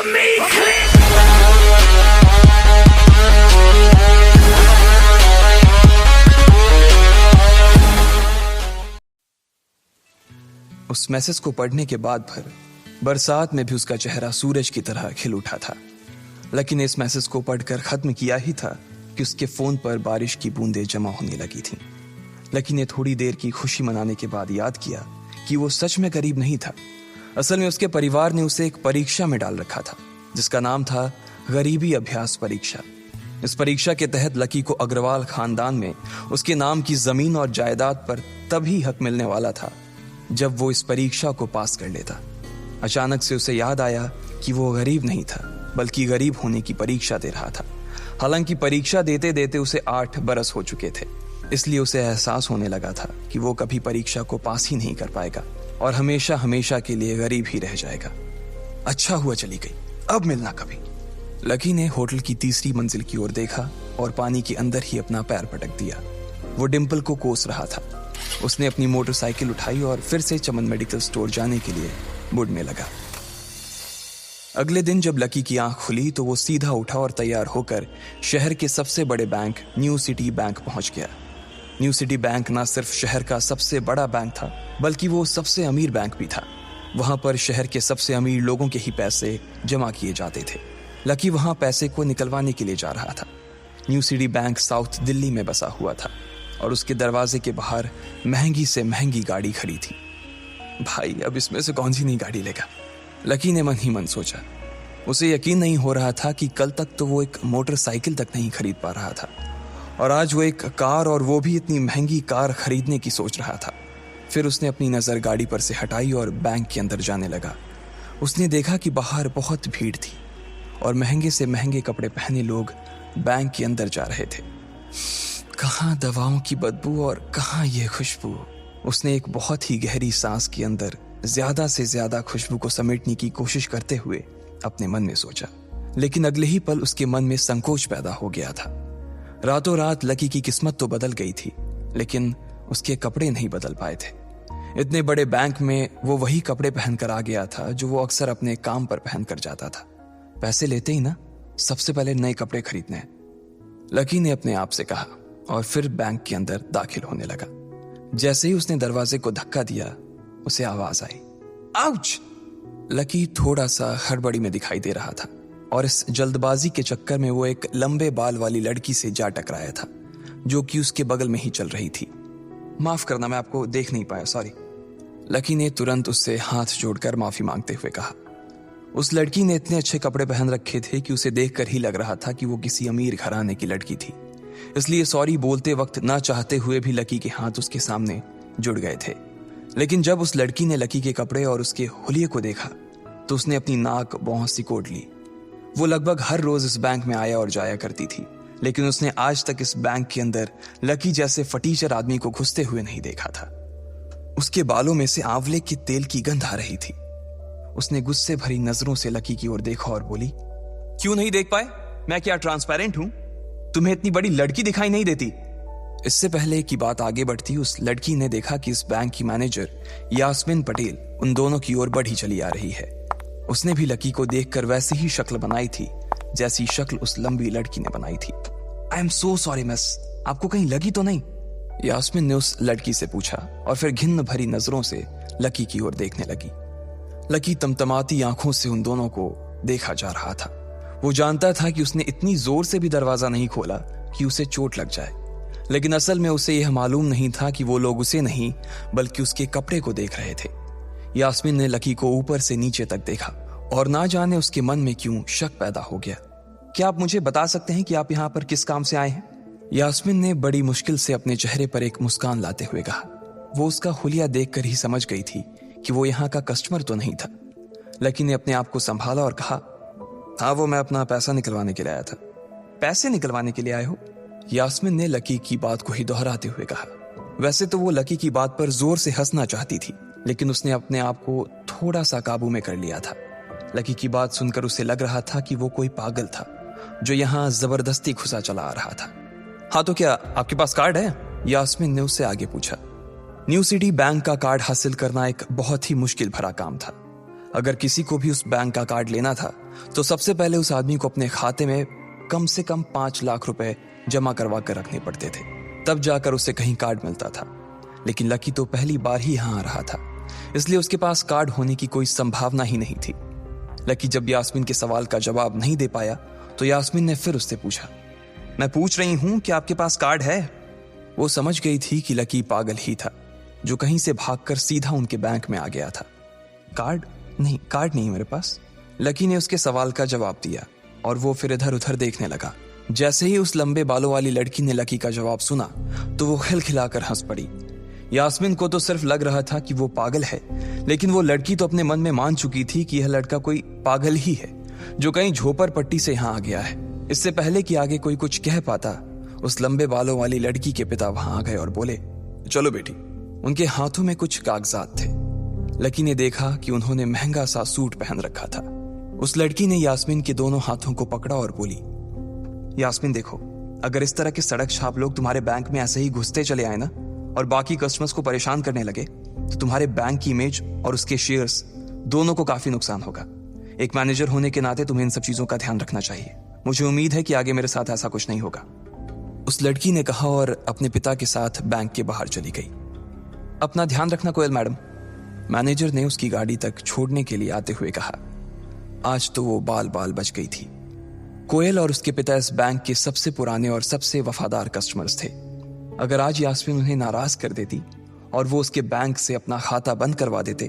to me, click. उस message को पढ़ने के बाद भर बरसात में भी उसका चेहरा सूरज की तरह खिल उठा था। लकी ने इस मैसेज को पढ़कर खत्म किया ही था कि उसके फोन पर बारिश की बूंदें जमा होने लगी थीं। लकी ने थोड़ी देर की खुशी मनाने के बाद याद किया कि वो सच में गरीब नहीं था। असल में उसके परिवार ने उसे एक परीक्षा में डाल रखा था जिसका नाम था गरीबी अभ्यास परीक्षा। इस परीक्षा के तहत लकी को अग्रवाल खानदान में उसके नाम की जमीन और जायदाद पर तभी हक मिलने वाला था जब वो इस परीक्षा को पास कर लेता। अचानक से उसे याद आया कि वो गरीब नहीं था बल्कि गरीब होने की परीक्षा दे रहा था। हालांकि परीक्षा देते देते उसे 8 बरस हो चुके थे, इसलिए उसे एहसास होने लगा था कि वो कभी परीक्षा को पास ही नहीं कर पाएगा और हमेशा हमेशा के लिए गरीब ही रह जाएगा। अच्छा हुआ चली गई, अब मिलना कभी। लकी ने होटल की तीसरी मंजिल की ओर देखा और पानी के अंदर ही अपना पैर पटक दिया। वो डिंपल को कोस रहा था। उसने अपनी मोटरसाइकिल उठाई और फिर से चमन मेडिकल स्टोर जाने के लिए मुड़ने लगा। अगले दिन जब लकी की आंख खुली तो वो सीधा उठा और तैयार होकर शहर के सबसे बड़े बैंक न्यू सिटी बैंक पहुंच गया। न्यू सिटी बैंक न सिर्फ शहर का सबसे बड़ा बैंक था बल्कि वो सबसे अमीर बैंक भी था। वहां पर शहर के सबसे अमीर लोगों के ही पैसे जमा किए जाते थे। लकी वहां पैसे को निकलवाने के लिए जा रहा था। New city bank south Delhi में बसा हुआ था और उसके दरवाजे के बाहर महंगी से महंगी गाड़ी खड़ी थी। भाई, अब इसमें से कौन सी नई गाड़ी लेगा, लकी ने मन ही मन सोचा। उसे यकीन नहीं हो रहा था कि कल तक तो वो एक मोटरसाइकिल तक नहीं खरीद पा रहा था और आज वो एक कार, और वो भी इतनी महंगी कार खरीदने की सोच रहा था। फिर उसने अपनी नजर गाड़ी पर से हटाई और बैंक के अंदर जाने लगा। उसने देखा कि बाहर बहुत भीड़ थी और महंगे से महंगे कपड़े पहने लोग बैंक के अंदर जा रहे थे। कहाँ दवाओं की बदबू और कहाँ ये खुशबू। उसने एक बहुत ही गहरी सांस के अंदर ज्यादा से ज्यादा खुशबू को समेटने की कोशिश करते हुए अपने मन में सोचा, लेकिन अगले ही पल उसके मन में संकोच पैदा हो गया था। रातों रात लकी की किस्मत तो बदल गई थी, लेकिन उसके कपड़े नहीं बदल पाए थे। इतने बड़े बैंक में वो वही कपड़े पहनकर आ गया था जो वो अक्सर अपने काम पर पहनकर जाता था। पैसे लेते ही ना सबसे पहले नए कपड़े खरीदने हैं, लकी ने अपने आप से कहा और फिर बैंक के अंदर दाखिल होने लगा। जैसे ही उसने दरवाजे को धक्का दिया, उसे आवाज आई, आउच! लकी थोड़ा सा हड़बड़ी में दिखाई दे रहा था और इस जल्दबाजी के चक्कर में वो एक लंबे बाल वाली लड़की से जा टकराया था जो कि उसके बगल में ही चल रही थी। माफ करना, मैं आपको देख नहीं पाया, सॉरी। लकी ने तुरंत उससे हाथ जोड़कर माफी मांगते हुए कहा। उस लड़की ने इतने अच्छे कपड़े पहन रखे थे कि उसे देखकर ही लग रहा था कि वो किसी अमीर घराने की लड़की थी, इसलिए सॉरी बोलते वक्त ना चाहते हुए भी लकी के हाथ उसके सामने जुड़ गए थे। लेकिन जब उस लड़की ने लकी के कपड़े और उसके हुलिये को देखा तो उसने अपनी नाक भौं सिकोड़ ली। वो लगभग हर रोज इस बैंक में आया और जाया करती थी, लेकिन उसने आज तक इस बैंक के अंदर लकी जैसे फटीचर आदमी को घुसते हुए नहीं देखा था। उसके बालों में से आंवले के तेल की गंध आ रही थी। उसने गुस्से भरी नजरों से लकी की ओर देखा और बोली, क्यों नहीं देख पाए? मैं क्या ट्रांसपेरेंट हूं? तुम्हें इतनी बड़ी लड़की दिखाई नहीं देती? इससे पहले कि बात आगे बढ़ती, उस लड़की ने देखा कि इस बैंक की मैनेजर यास्मीन पटेल उन दोनों की ओर बढ़ी चली आ रही है। उसने भी लकी को देखकर वैसी ही शक्ल बनाई थी जैसी शक्ल उस लंबी लड़की ने बनाई थी। I am so sorry miss, आपको कहीं लगी तो नहीं? यास्मीन ने उस लड़की से पूछा और फिर घिन्न भरी नजरों से लकी की ओर देखने लगी। लकी तमतमाती आंखों से उन दोनों को देखा जा रहा था। वो जानता था कि उसने इतनी जोर से भी दरवाजा नहीं खोला कि उसे चोट लग जाए, लेकिन असल में उसे यह मालूम नहीं था कि वो लोग उसे नहीं बल्कि उसके कपड़े को देख रहे थे। यास्मीन ने लकी को ऊपर से नीचे तक देखा और ना जाने उसके मन में क्यों शक पैदा हो गया। क्या आप मुझे बता सकते हैं कि आप यहाँ पर किस काम से आए हैं? यास्मीन ने बड़ी मुश्किल से अपने चेहरे पर एक मुस्कान लाते हुए कहा। वो उसका हुलिया देखकर ही समझ गई थी कि वो यहाँ का कस्टमर तो नहीं था। लकी ने अपने आप को संभाला और कहा, हाँ, वो मैं अपना पैसा निकलवाने के लिए आया था। पैसे निकलवाने के लिए आए हो? यास्मीन ने लकी की बात को ही दोहराते हुए कहा। वैसे तो वो लकी की बात पर जोर से हंसना चाहती थी, लेकिन उसने अपने आप को थोड़ा सा काबू में कर लिया था। लकी की बात सुनकर उसे लग रहा था कि वो कोई पागल था जो यहाँ जबरदस्ती घुसा चला आ रहा था। हाँ, तो क्या आपके पास कार्ड है? यास्मीन ने उससे आगे पूछा। न्यू सिटी बैंक का कार्ड हासिल करना एक बहुत ही मुश्किल भरा काम था। अगर किसी को भी उस बैंक का कार्ड लेना था तो सबसे पहले उस आदमी को अपने खाते में कम से कम 5 लाख रुपए जमा करवा कर रखने पड़ते थे, तब जाकर उसे कहीं कार्ड मिलता था। लेकिन लकी तो पहली बार ही यहां आ रहा था, इसलिए उसके पास कार्ड होने की कोई संभावना ही नहीं थी। लकी जब यास्मीन के सवाल का जवाब नहीं दे पाया तो यास्मीन ने फिर उससे पूछा, मैं पूछ रही हूं कि आपके पास कार्ड है? वो समझ गई थी कि लकी पागल ही था, जो कहीं से भागकर सीधा उनके बैंक में आ गया था। कार्ड नहीं मेरे पास। लकी ने उसके सवाल का जवाब दिया और वो फिर इधर उधर देखने लगा। जैसे ही उस लंबे बालों वाली लड़की ने लकी का जवाब सुना तो वो खिलखिलाकर हंस पड़ी। यास्मीन को तो सिर्फ लग रहा था कि वो पागल है, लेकिन वो लड़की तो अपने मन में मान चुकी थी कि यह लड़का कोई पागल ही है जो कहीं झोपड़ पट्टी से यहां आ गया है। इससे पहले कि आगे कोई कुछ कह पाता, उस लंबे बालों वाली लड़की के पिता वहां आ गए और बोले, चलो बेटी। उनके हाथों में कुछ कागजात थे। लकी ने देखा कि उन्होंने महंगा सा सूट पहन रखा था। उस लड़की ने यास्मीन के दोनों हाथों को पकड़ा और बोली, यास्मीन देखो, अगर इस तरह के सड़क छाप लोग तुम्हारे बैंक में ऐसे ही घुसते चले आए ना और बाकी कस्टमर्स को परेशान करने लगे तो तुम्हारे बैंक की इमेज और उसके शेयर्स दोनों को काफी नुकसान होगा। एक मैनेजर होने के नाते तुम्हें इन सब चीजों का ध्यान रखना चाहिए। मुझे उम्मीद है कि आगे मेरे साथ ऐसा कुछ नहीं होगा। उस लड़की ने कहा और अपने पिता के साथ बैंक के बाहर चली गई। अपना ध्यान रखना कोयल मैडम, मैनेजर ने उसकी गाड़ी तक छोड़ने के लिए आते हुए कहा। आज तो वो बाल बाल बच गई थी। कोयल और उसके पिता इस बैंक के सबसे पुराने और सबसे वफादार कस्टमर्स थे। अगर आज यास्मीन उन्हें नाराज कर देती और वो उसके बैंक से अपना खाता बंद करवा देते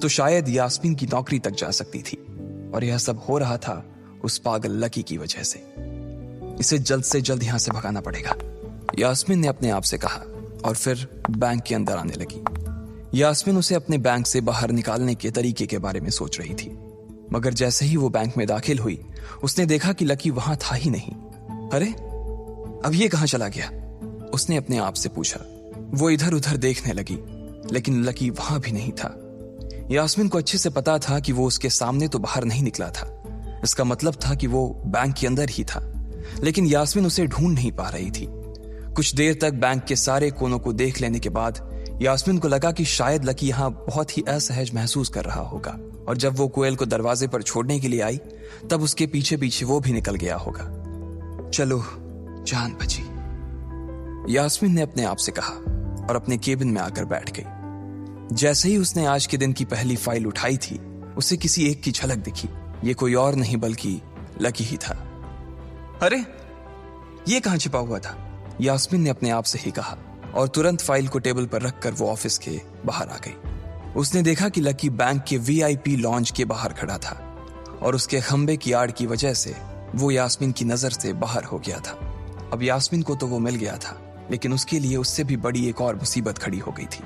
तो शायद यास्मीन की नौकरी तक जा सकती थी। और यह सब हो रहा था उस पागल लकी की वजह से। इसे जल्द से जल्द यहां से भगाना पड़ेगा, यास्मीन ने अपने आप से कहा और फिर बैंक के अंदर आने लगी। यास्मीन उसे अपने बैंक से बाहर निकालने के तरीके के बारे में सोच रही थी, मगर जैसे ही वो बैंक में दाखिल हुई उसने देखा कि लकी वहां था ही नहीं। अरे अब ये कहां चला गया? उसने अपने आप से पूछा। वो इधर उधर देखने लगी, लेकिन लकी वहां भी नहीं था। यास्मीन को अच्छे से पता था कि वो उसके सामने तो बाहर नहीं निकला था। इसका मतलब था कि वो बैंक के अंदर ही था, लेकिन यास्मीन उसे ढूंढ नहीं पा रही थी। कुछ देर तक बैंक के सारे कोनों को देख लेने के बाद यास्मीन को लगा कि शायद लकी यहां बहुत ही असहज महसूस कर रहा होगा, और जब वो कोयल को दरवाजे पर छोड़ने के लिए आई तब उसके पीछे पीछे वो भी निकल गया होगा। चलो जान बची, यास्मीन ने अपने आप से कहा और अपने केबिन में आकर बैठ गई। जैसे ही उसने आज के दिन की पहली फाइल उठाई थी उसे किसी एक की झलक दिखी। ये कोई और नहीं बल्कि लकी ही था। अरे ये कहां छिपा हुआ था? यास्मीन ने अपने आप से ही कहा और तुरंत फाइल को टेबल पर रखकर वो ऑफिस के बाहर आ गई। उसने देखा कि लकी बैंक के VIP लॉन्ज के बाहर खड़ा था और उसके खंबे की आड़ की वजह से वो यास्मीन की नजर से बाहर हो गया था। अब यास्मीन को तो वो मिल गया था, लेकिन उसके लिए उससे भी बड़ी एक और मुसीबत खड़ी हो गई थी।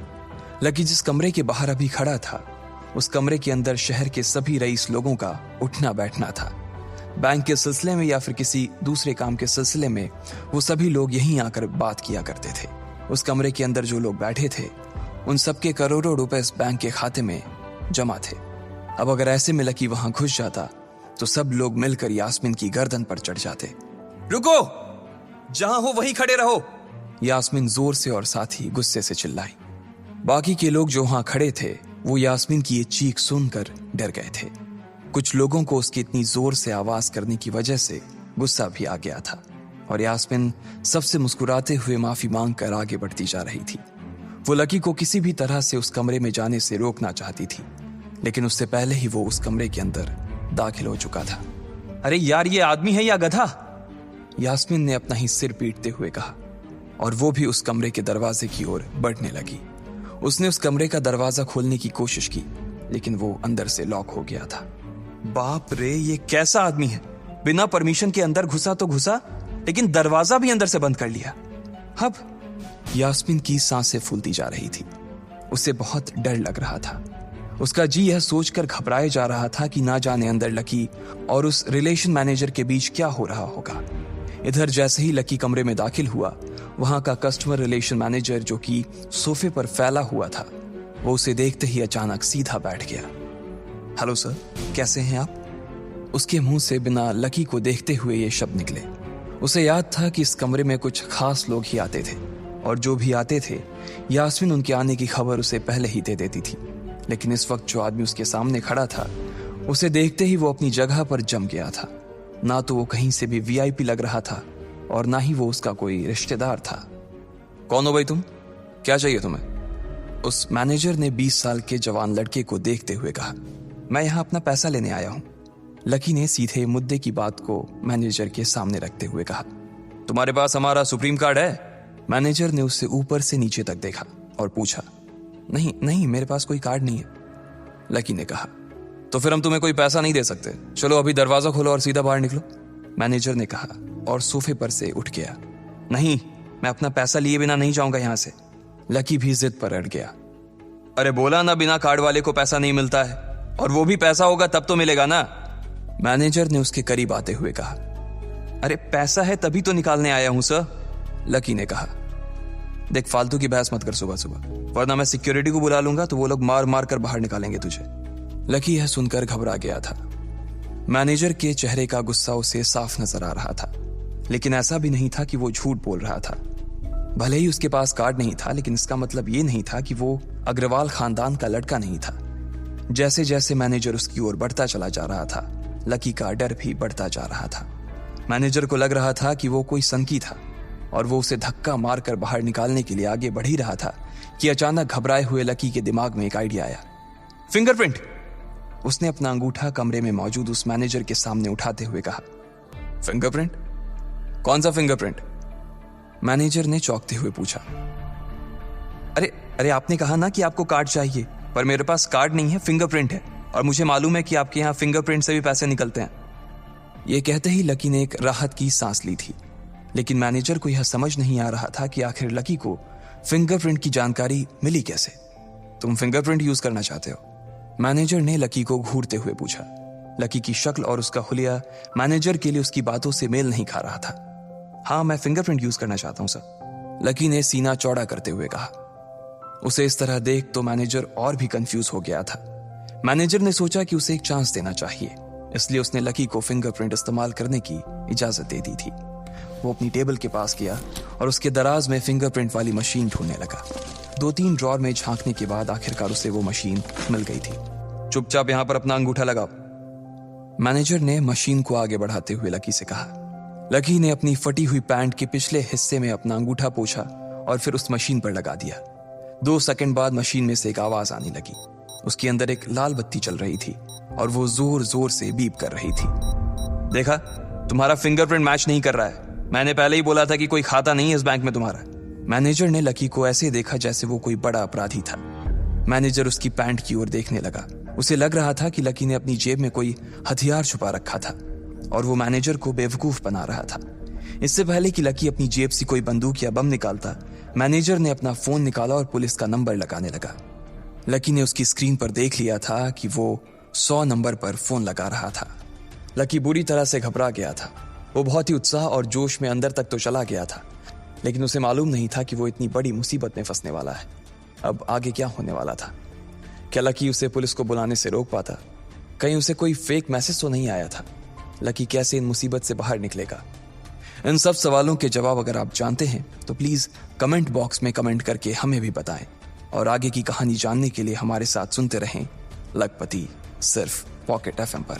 लकी जिस कमरे के बाहर अभी खड़ा था उस कमरे के अंदर शहर के सभी रईस लोगों का उठना बैठना था। बैंक के सिलसिले में या फिर किसी दूसरे काम के सिलसिले में वो सभी लोग यहीं आकर बात किया करते थे। उस कमरे के अंदर जो लोग बैठे थे उन सबके करोड़ों रुपए इस बैंक के खाते में जमा थे। अब अगर ऐसे में लकी वहां घुस जाता तो सब लोग मिलकर यास्मीन की गर्दन पर चढ़ जाते। रुको, जहां हो वहीं खड़े रहो, यास्मीन जोर से और साथ ही गुस्से से चिल्लाई। बाकी के लोग जो वहां खड़े थे वो यास्मीन की ये चीख सुनकर डर गए थे। कुछ लोगों को उसकी इतनी जोर से आवाज करने की वजह से गुस्सा भी आ गया था और यास्मीन सबसे मुस्कुराते हुए माफी मांगकर आगे बढ़ती जा रही थी। वो लकी को किसी भी तरह से उस कमरे में जाने से रोकना चाहती थी, लेकिन उससे पहले ही वो उस कमरे के अंदर दाखिल हो चुका था। अरे यार, ये आदमी है या गधा? यास्मीन ने अपना ही सिर पीटते हुए कहा और वो भी उस कमरे के दरवाजे की ओर बढ़ने लगी। उसने उस कमरे का दरवाजा खोलने की कोशिश की, लेकिन वो अंदर से लॉक हो गया था। बाप रे, ये कैसा आदमी है? बिना परमिशन के अंदर घुसा तो घुसा, लेकिन दरवाजा भी अंदर से बंद कर लिया। अब यास्मीन की सांसें फूलती जा रही थी। उसे बहुत डर लग रहा था। उसका जी यह सोचकर घबराए जा रहा था कि ना जाने अंदर लकी और उस रिलेशन मैनेजर के बीच क्या हो रहा होगा। इधर जैसे ही लकी कमरे में दाखिल हुआ, वहां का कस्टमर रिलेशन मैनेजर जो कि सोफे पर फैला हुआ था, वो उसे देखते ही अचानक सीधा बैठ गया। हेलो सर, कैसे हैं आप? उसके मुंह से बिना लकी को देखते हुए ये शब्द निकले। उसे याद था कि इस कमरे में कुछ खास लोग ही आते थे और जो भी आते थे यास्मीन उनके आने की खबर उसे पहले ही दे देती थी, लेकिन इस वक्त जो आदमी उसके सामने खड़ा था, उसे देखते ही वो अपनी जगह पर जम गया था। ना तो वो कहीं से भी वीआईपी लग रहा था और ना ही वो उसका कोई रिश्तेदार था। कौन हो भाई तुम? क्या चाहिए तुम्हें? उस मैनेजर ने 20 साल के जवान लड़के को देखते हुए कहा। मैं यहां अपना पैसा लेने आया हूं। लकी ने सीधे मुद्दे की बात को मैनेजर के सामने रखते हुए कहा। तुम्हारे पास हमारा सुप्रीम कार्ड है? मैनेजर ने उससे ऊपर से नीचे तक देखा और पूछा। नहीं नहीं, मेरे पास कोई कार्ड नहीं है, लकी ने कहा। तो फिर हम तुम्हें कोई पैसा नहीं दे सकते। चलो अभी दरवाजा खोलो और सीधा बाहर निकलो, मैनेजर ने कहा और सोफे पर से उठ गया। नहीं, मैं अपना पैसा लिए बिना नहीं जाऊंगा यहां से, लकी भी जिद पर अड़ गया। अरे बोला ना, बिना कार्ड वाले को पैसा नहीं मिलता है, और वो भी पैसा होगा तब तो मिलेगा ना, मैनेजर ने उसके करीब आते हुए कहा। अरे पैसा है तभी तो निकालने आया हूं सर, लकी ने कहा। देख, फालतू की बहस मत कर सुबह सुबह, वरना मैं सिक्योरिटी को बुला लूंगा तो वो लोग मार मार कर बाहर निकालेंगे तुझे। लकी यह सुनकर घबरा गया था। मैनेजर के चेहरे का गुस्सा उसे साफ नजर आ रहा था, लेकिन ऐसा भी नहीं था कि वो झूठ बोल रहा था। भले ही उसके पास कार्ड नहीं था, लेकिन इसका मतलब ये नहीं था कि वो अग्रवाल खानदान का लड़का नहीं था। जैसे जैसे मैनेजर उसकी ओर बढ़ता चला जा रहा था, लकी का डर भी बढ़ता जा रहा था। मैनेजर को लग रहा था कि वो कोई संकी था और वो उसे धक्का मारकर बाहर निकालने के लिए आगे बढ़ ही रहा था कि अचानक घबराए हुए लकी के दिमाग में एक आइडिया आया। फिंगरप्रिंट! उसने अपना अंगूठा कमरे में मौजूद उस मैनेजर के सामने उठाते हुए कहा। फिंगरप्रिंट? कौन सा फिंगरप्रिंट? मैनेजर ने चौंकते हुए पूछा। अरे अरे, आपने कहा ना कि आपको कार्ड चाहिए, पर मेरे पास कार्ड नहीं है, फिंगरप्रिंट है, और मुझे मालूम है कि आपके यहाँ फिंगरप्रिंट से भी पैसे निकलते हैं। यह कहते ही लकी ने एक राहत की सांस ली थी, लेकिन मैनेजर को यह समझ नहीं आ रहा था कि आखिर लकी को फिंगरप्रिंट की जानकारी मिली कैसे। तुम फिंगरप्रिंट यूज करना चाहते हो? मैनेजर ने लकी को घूरते हुए पूछा। लकी की शक्ल और उसका हुलिया मैनेजर के लिए उसकी बातों से मेल नहीं खा रहा था। हाँ, मैं फिंगरप्रिंट यूज करना चाहता हूं सर, लकी ने सीना चौड़ा करते हुए कहा। उसे इस तरह देख तो मैनेजर और भी कंफ्यूज हो गया था। मैनेजर ने सोचा कि उसे एक चांस देना चाहिए, इसलिए उसने लकी को फिंगरप्रिंट इस्तेमाल करने की इजाजत दे दी थी। वो अपनी टेबल के पास गया और उसके दराज में फिंगरप्रिंट वाली मशीन ढूंढने लगा। 2-3 ड्रॉर में झांकने के बाद आखिरकार उसे वो मशीन मिल गई थी। चुपचाप यहां पर अपना अंगूठा लगाओ, मैनेजर ने मशीन को आगे बढ़ाते हुए लकी से कहा। लकी ने अपनी फटी हुई पैंट के पिछले हिस्से में अपना अंगूठा पोंछा और फिर उस मशीन पर लगा दिया। 2 सेकंड बाद मशीन में से एक आवाज आने लगी। उसके अंदर एक लाल बत्ती चल रही थी और वो जोर जोर से बीप कर रही थी। देखा, तुम्हारा फिंगरप्रिंट मैच नहीं कर रहा है। मैंने पहले ही बोला था कि कोई खाता नहीं है इस बैंक में तुम्हारा। मैनेजर ने लकी को ऐसे देखा जैसे वो कोई बड़ा अपराधी था। मैनेजर उसकी पैंट की ओर देखने लगा। उसे लग रहा था कि लकी ने अपनी जेब में कोई हथियार छुपा रखा था और वो मैनेजर को बेवकूफ बना रहा था। इससे पहले कि लकी अपनी जेब से कोई बंदूक या बम निकालता, मैनेजर ने अपना फोन निकाला और पुलिस का नंबर लगाने लगा। लकी ने उसकी स्क्रीन पर देख लिया था कि वो 100 नंबर पर फोन लगा रहा था। लकी बुरी तरह से घबरा गया था। वो बहुत ही उत्साह और जोश में अंदर तक तो चला गया था, लेकिन उसे मालूम नहीं था कि वो इतनी बड़ी मुसीबत में फंसने वाला है। अब आगे क्या होने वाला था? क्या लकी उसे पुलिस को बुलाने से रोक पाता? कहीं उसे कोई फेक मैसेज तो नहीं आया था? लकी कैसे इन मुसीबत से बाहर निकलेगा? इन सब सवालों के जवाब अगर आप जानते हैं तो प्लीज कमेंट बॉक्स में कमेंट करके हमें भी बताएं, और आगे की कहानी जानने के लिए हमारे साथ सुनते रहें लखपति, सिर्फ पॉकेट FM पर।